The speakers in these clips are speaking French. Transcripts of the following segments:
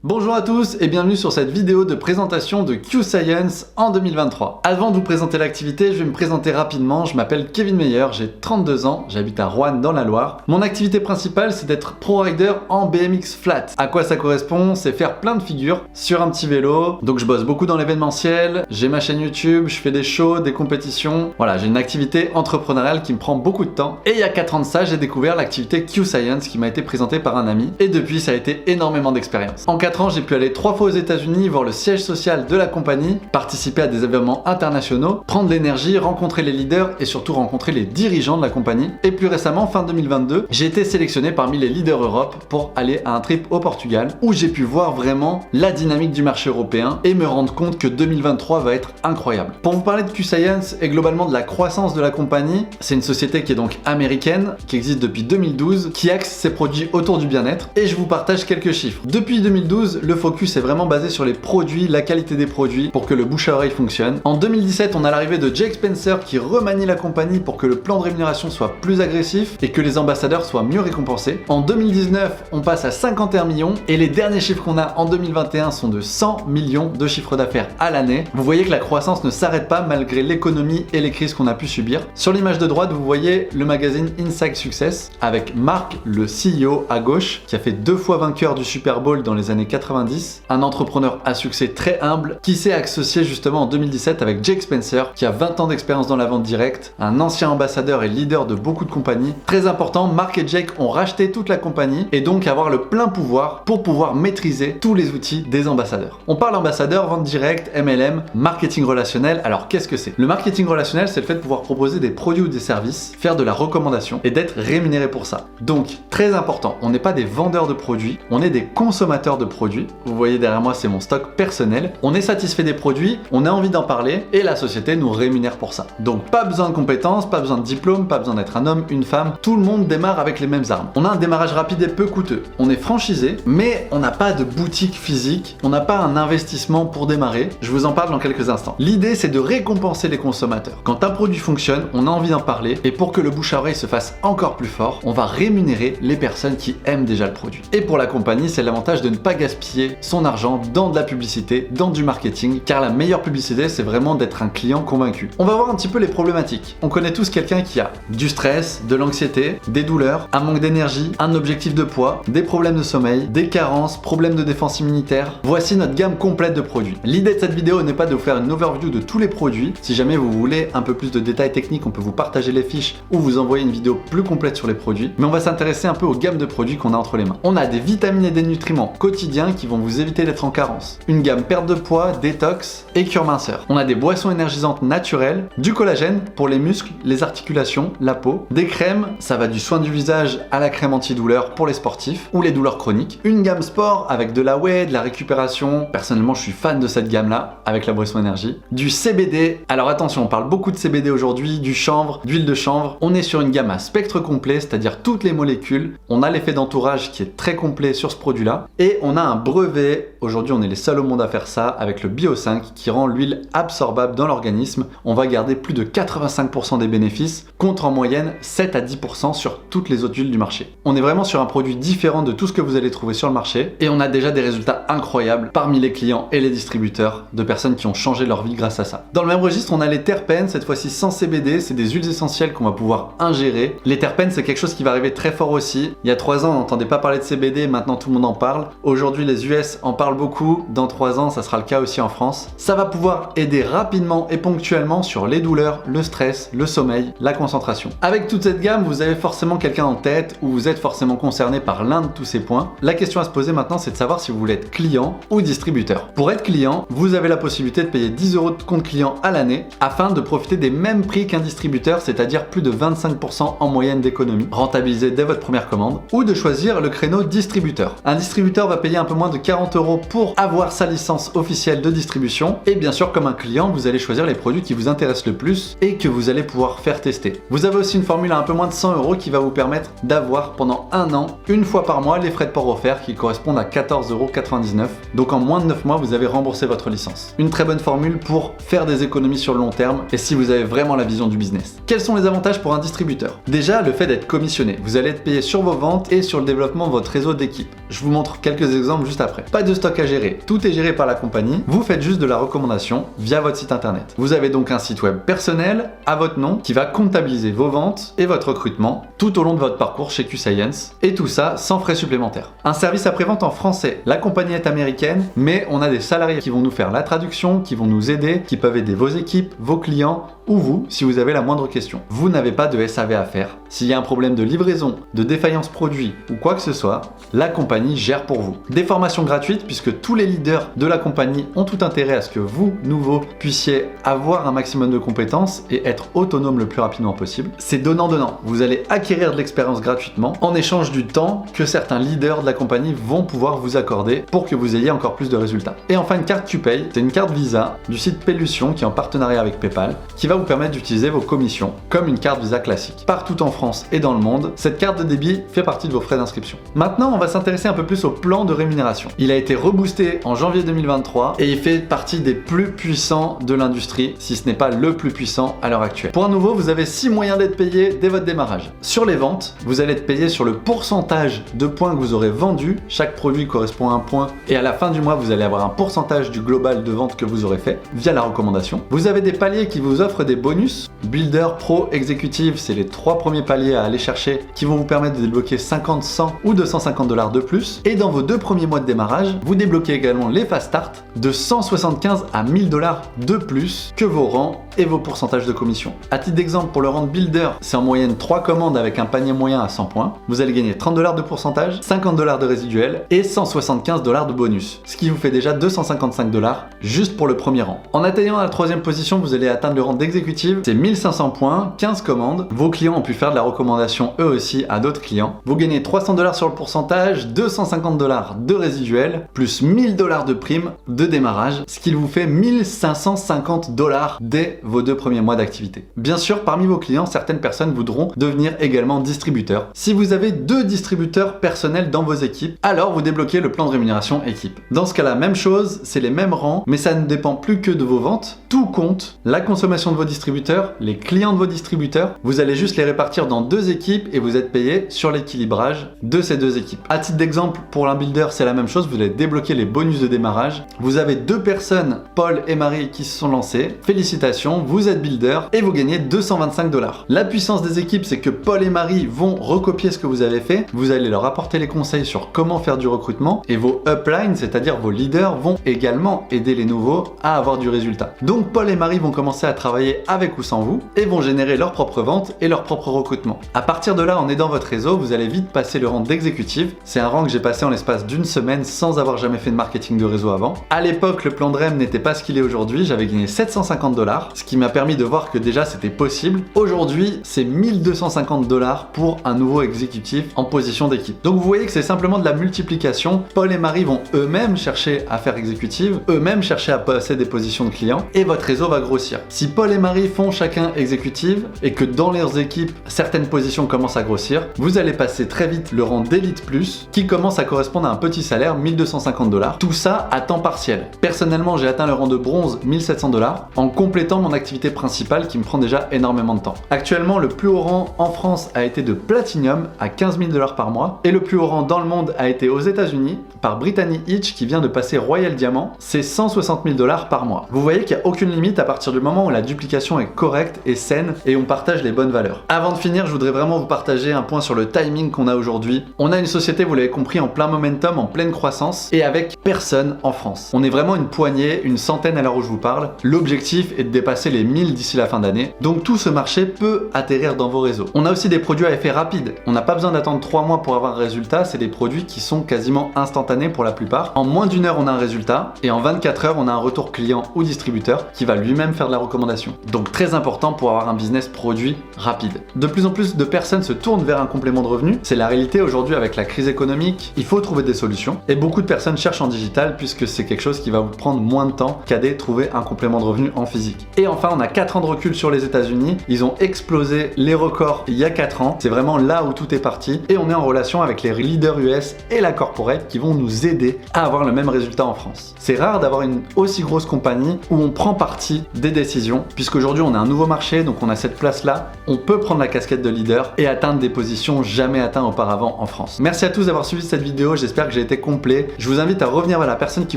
Bonjour à tous et bienvenue sur cette vidéo de présentation de Q-Science en 2023. Avant de vous présenter l'activité, je vais me présenter rapidement. Je m'appelle Kevin Meyer, j'ai 32 ans, j'habite à Roanne dans la Loire. Mon activité principale, c'est d'être pro-rider en BMX flat. À quoi ça correspond? C'est faire plein de figures sur un petit vélo. Donc je bosse beaucoup dans l'événementiel, j'ai ma chaîne YouTube, je fais des shows, des compétitions. Voilà, j'ai une activité entrepreneuriale qui me prend beaucoup de temps. Et il y a 4 ans de ça, j'ai découvert l'activité Q-Science qui m'a été présentée par un ami. Et depuis, ça a été énormément d'expérience. En 4 ans, j'ai pu aller 3 fois aux États-Unis voir le siège social de la compagnie, participer à des événements internationaux, prendre l'énergie, rencontrer les leaders et surtout rencontrer les dirigeants de la compagnie. Et plus récemment, fin 2022, j'ai été sélectionné parmi les leaders Europe pour aller à un trip au Portugal où j'ai pu voir vraiment la dynamique du marché européen et me rendre compte que 2023 va être incroyable. Pour vous parler de Q-Science et globalement de la croissance de la compagnie, c'est une société qui est donc américaine, qui existe depuis 2012, qui axe ses produits autour du bien-être et je vous partage quelques chiffres. Depuis 2012, le focus est vraiment basé sur les produits, la qualité des produits pour que le bouche à oreille fonctionne. En 2017, on a l'arrivée de Jake Spencer qui remanie la compagnie pour que le plan de rémunération soit plus agressif et que les ambassadeurs soient mieux récompensés. En 2019, on passe à 51 millions et les derniers chiffres qu'on a en 2021 sont de 100 millions de chiffre d'affaires à l'année. Vous voyez que la croissance ne s'arrête pas malgré l'économie et les crises qu'on a pu subir. Sur l'image de droite, vous voyez le magazine Inside Success avec Mark, le CEO à gauche, qui a fait 2 fois vainqueur du Super Bowl dans les années 90, un entrepreneur à succès très humble qui s'est associé justement en 2017 avec Jake Spencer qui a 20 ans d'expérience dans la vente directe, un ancien ambassadeur et leader de beaucoup de compagnies. Très important, Mark et Jake ont racheté toute la compagnie et donc avoir le plein pouvoir pour pouvoir maîtriser tous les outils des ambassadeurs. On parle ambassadeur, vente directe, MLM, marketing relationnel. Alors qu'est-ce que c'est? Le marketing relationnel, c'est le fait de pouvoir proposer des produits ou des services, faire de la recommandation et d'être rémunéré pour ça. Donc très important, on n'est pas des vendeurs de produits, on est des consommateurs de produits. Vous voyez derrière moi, c'est mon stock personnel. On est satisfait des produits, on a envie d'en parler et la société nous rémunère pour ça. Donc pas besoin de compétences, pas besoin de diplôme, pas besoin d'être un homme, une femme. Tout le monde démarre avec les mêmes armes. On a un démarrage rapide et peu coûteux. On est franchisé, mais on n'a pas de boutique physique. On n'a pas un investissement pour démarrer. Je vous en parle dans quelques instants. L'idée, c'est de récompenser les consommateurs. Quand un produit fonctionne, on a envie d'en parler et pour que le bouche à oreille se fasse encore plus fort, on va rémunérer les personnes qui aiment déjà le produit. Et pour la compagnie, c'est l'avantage de ne pas gaspiller son argent dans de la publicité, dans du marketing, car la meilleure publicité, c'est vraiment d'être un client convaincu. On va voir un petit peu les problématiques. On connaît tous quelqu'un qui a du stress, de l'anxiété, des douleurs, un manque d'énergie, un objectif de poids, des problèmes de sommeil, des carences, problèmes de défense immunitaire. Voici notre gamme complète de produits. L'idée de cette vidéo n'est pas de vous faire une overview de tous les produits. Si jamais vous voulez un peu plus de détails techniques, on peut vous partager les fiches ou vous envoyer une vidéo plus complète sur les produits. Mais on va s'intéresser un peu aux gammes de produits qu'on a entre les mains. On a des vitamines et des nutriments quotidiens qui vont vous éviter d'être en carence. Une gamme perte de poids, détox et cure minceur. On a des boissons énergisantes naturelles, du collagène pour les muscles, les articulations, la peau, des crèmes, ça va du soin du visage à la crème antidouleur pour les sportifs ou les douleurs chroniques. Une gamme sport avec de la whey, de la récupération. Personnellement, je suis fan de cette gamme-là avec la boisson énergie. Du CBD. Alors attention, on parle beaucoup de CBD aujourd'hui, du chanvre, d'huile de chanvre. On est sur une gamme à spectre complet, c'est-à-dire toutes les molécules. On a l'effet d'entourage qui est très complet sur ce produit-là et on a un brevet. Aujourd'hui, on est les seuls au monde à faire ça avec le Bio5 qui rend l'huile absorbable dans l'organisme. On va garder plus de 85% des bénéfices contre en moyenne 7 à 10% sur toutes les autres huiles du marché. On est vraiment sur un produit différent de tout ce que vous allez trouver sur le marché et on a déjà des résultats incroyables parmi les clients et les distributeurs de personnes qui ont changé leur vie grâce à ça. Dans le même registre, on a les terpènes, cette fois-ci sans CBD, c'est des huiles essentielles qu'on va pouvoir ingérer. Les terpènes, c'est quelque chose qui va arriver très fort aussi. Il y a 3 ans, on n'entendait pas parler de CBD, maintenant tout le monde en parle. Aujourd'hui, les US en parlent beaucoup. Dans 3 ans, ça sera le cas aussi en France. Ça va pouvoir aider rapidement et ponctuellement sur les douleurs, le stress, le sommeil, la concentration. Avec toute cette gamme, vous avez forcément quelqu'un en tête ou vous êtes forcément concerné par l'un de tous ces points. La question à se poser maintenant, c'est de savoir si vous voulez être client ou distributeur. Pour être client, vous avez la possibilité de payer 10 € de compte client à l'année afin de profiter des mêmes prix qu'un distributeur, c'est-à-dire plus de 25% en moyenne d'économie, rentabilisé dès votre première commande, ou de choisir le créneau distributeur. Un distributeur va payer un peu moins de 40 € pour avoir sa licence officielle de distribution et bien sûr comme un client vous allez choisir les produits qui vous intéressent le plus et que vous allez pouvoir faire tester. Vous avez aussi une formule à un peu moins de 100 € qui va vous permettre d'avoir pendant 1 an, une fois par mois, les frais de port offerts qui correspondent à 14,99 €. Donc en moins de 9 mois vous avez remboursé votre licence. Une très bonne formule pour faire des économies sur le long terme et si vous avez vraiment la vision du business. Quels sont les avantages pour un distributeur? Déjà le fait d'être commissionné. Vous allez être payé sur vos ventes et sur le développement de votre réseau d'équipe. Je vous montre quelques exemples exemples juste après. Pas de stock à gérer, tout est géré par la compagnie, vous faites juste de la recommandation via votre site internet. Vous avez donc un site web personnel à votre nom qui va comptabiliser vos ventes et votre recrutement tout au long de votre parcours chez QScience, et tout ça sans frais supplémentaires. Un service après-vente en français. La compagnie est américaine, mais on a des salariés qui vont nous faire la traduction, qui vont nous aider, qui peuvent aider vos équipes, vos clients ou vous si vous avez la moindre question. Vous n'avez pas de SAV à faire. S'il y a un problème de livraison, de défaillance produit ou quoi que ce soit, la compagnie gère pour vous. Des formations gratuites puisque tous les leaders de la compagnie ont tout intérêt à ce que vous, nouveaux, puissiez avoir un maximum de compétences et être autonome le plus rapidement possible. C'est donnant-donnant. Vous allez acquérir de l'expérience gratuitement en échange du temps que certains leaders de la compagnie vont pouvoir vous accorder pour que vous ayez encore plus de résultats. Et enfin, une carte QPay, c'est une carte Visa du site Pelution qui est en partenariat avec PayPal, qui va vous permettre d'utiliser vos commissions comme une carte Visa classique. Partout en France et dans le monde, cette carte de débit fait partie de vos frais d'inscription. Maintenant, on va s'intéresser un peu plus au plan de rémunération. Il a été reboosté en janvier 2023 et il fait partie des plus puissants de l'industrie, si ce n'est pas le plus puissant à l'heure actuelle. Pour un nouveau, vous avez 6 moyens d'être payé dès votre démarrage. Sur les ventes, vous allez être payé sur le pourcentage de points que vous aurez vendus. Chaque produit correspond à un point et à la fin du mois, vous allez avoir un pourcentage du global de vente que vous aurez fait via la recommandation. Vous avez des paliers qui vous offrent des bonus. Builder, Pro, Executive, c'est les 3 premiers paliers à aller chercher qui vont vous permettre de débloquer 50, 100 ou 250 $ de plus. Et dans vos 2 premiers mois de démarrage, vous débloquez également les Fast Start de 175 à 1000 $ de plus que vos rangs et vos pourcentages de commission. À titre d'exemple, pour le rang de Builder, c'est en moyenne 3 commandes avec un panier moyen à 100 points. Vous allez gagner 30 $ de pourcentage, 50 $ de résiduel et 175 $ de bonus, ce qui vous fait déjà 255 $ juste pour le premier rang. En atteignant la 3e position, vous allez atteindre le rang d'exécutive, c'est 1500 points, 15 commandes. Vos clients ont pu faire de la recommandation eux aussi à d'autres clients. Vous gagnez 300 $ sur le pourcentage, 250 $ de résiduel, plus 1000 $ de prime de démarrage, ce qui vous fait 1550 $ dès vos 2 premiers mois d'activité. Bien sûr, parmi vos clients, certaines personnes voudront devenir également distributeurs. Si vous avez 2 distributeurs personnels dans vos équipes, alors vous débloquez le plan de rémunération équipe. Dans ce cas-là, même chose, c'est les mêmes rangs, mais ça ne dépend plus que de vos ventes. Tout compte, la consommation de vos distributeurs, les clients de vos distributeurs, vous allez juste les répartir dans 2 équipes et vous êtes payé sur l'équilibrage de ces 2 équipes. À titre d'exemple, pour un builder, c'est la même chose, vous allez débloquer les bonus de démarrage. Vous avez 2 personnes, Paul et Marie, qui se sont lancées. Félicitations, vous êtes builder et vous gagnez 225 $. La puissance des équipes, c'est que Paul et Marie vont recopier ce que vous avez fait, vous allez leur apporter les conseils sur comment faire du recrutement et vos uplines, c'est-à-dire vos leaders, vont également aider les nouveaux à avoir du résultat. Donc Paul et Marie vont commencer à travailler avec ou sans vous et vont générer leurs propres ventes et leur propre recrutement. À partir de là, en aidant votre réseau, vous allez vite passer le rang d'exécutif. C'est un rang que j'ai passé en l'espace d'une semaine sans avoir jamais fait de marketing de réseau avant. À l'époque, le plan de REM n'était pas ce qu'il est aujourd'hui, j'avais gagné 750 $, ce qui m'a permis de voir que déjà c'était possible. Aujourd'hui, c'est 1250 $ pour un nouveau exécutif en position d'équipe. Donc vous voyez que c'est simplement de la multiplication. Paul et Marie vont eux-mêmes chercher à faire exécutive, eux-mêmes chercher à passer des positions de clients et votre réseau va grossir. Si Paul et Marie font chacun exécutive et que dans leurs équipes, certaines positions commencent à grossir, vous allez passer très vite le rang d'élite plus qui commence à correspondre à un petit salaire, 1250 $. Tout ça à temps partiel. Personnellement, j'ai atteint le rang de bronze, 1700 $ en complétant mon activité principale qui me prend déjà énormément de temps. Actuellement, le plus haut rang en France a été de Platinum à 15 000 $ par mois et le plus haut rang dans le monde a été aux États-Unis par Brittany Hitch qui vient de passer Royal Diamant, c'est 160 000 $ par mois. Vous voyez qu'il n'y a aucune limite à partir du moment où la duplication est correcte et saine et on partage les bonnes valeurs. Avant de finir, je voudrais vraiment vous partager un point sur le timing qu'on a aujourd'hui. On a une société, vous l'avez compris, en plein momentum, en pleine croissance et avec personne en France. On est vraiment une poignée, une centaine à l'heure où je vous parle. L'objectif est de dépasser les 1000 d'ici la fin d'année. Donc tout ce marché peut atterrir dans vos réseaux. On a aussi des produits à effet rapide. On n'a pas besoin d'attendre 3 mois pour avoir un résultat. C'est des produits qui sont quasiment instantanés pour la plupart. En moins d'1 heure, on a un résultat et en 24 heures, on a un retour client ou distributeur qui va lui-même faire de la recommandation. Donc très important pour avoir un business produit rapide. De plus en plus de personnes se tournent vers un complément de revenu. C'est la réalité aujourd'hui avec la crise économique. Il faut trouver des solutions et beaucoup de personnes cherchent en digital puisque c'est quelque chose qui va vous prendre moins de temps qu'à trouver un complément de revenu en physique. Et enfin, on a 4 ans de recul sur les États-Unis. Ils ont explosé les records il y a 4 ans. C'est vraiment là où tout est parti et on est en relation avec les leaders US et la corporate qui vont nous aider à avoir le même résultat en France. C'est rare d'avoir une aussi grosse compagnie où on prend parti des décisions puisqu'aujourd'hui on a un nouveau marché, donc on a cette place-là. On peut prendre la casquette de leader et atteindre des positions jamais atteintes auparavant en France. Merci à tous d'avoir suivi cette vidéo. J'espère que j'ai j'ai été complet. Je vous invite à revenir vers la personne qui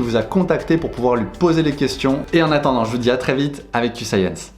vous a contacté pour pouvoir lui poser les questions. Et en attendant, je vous dis à très vite avec Q-Science.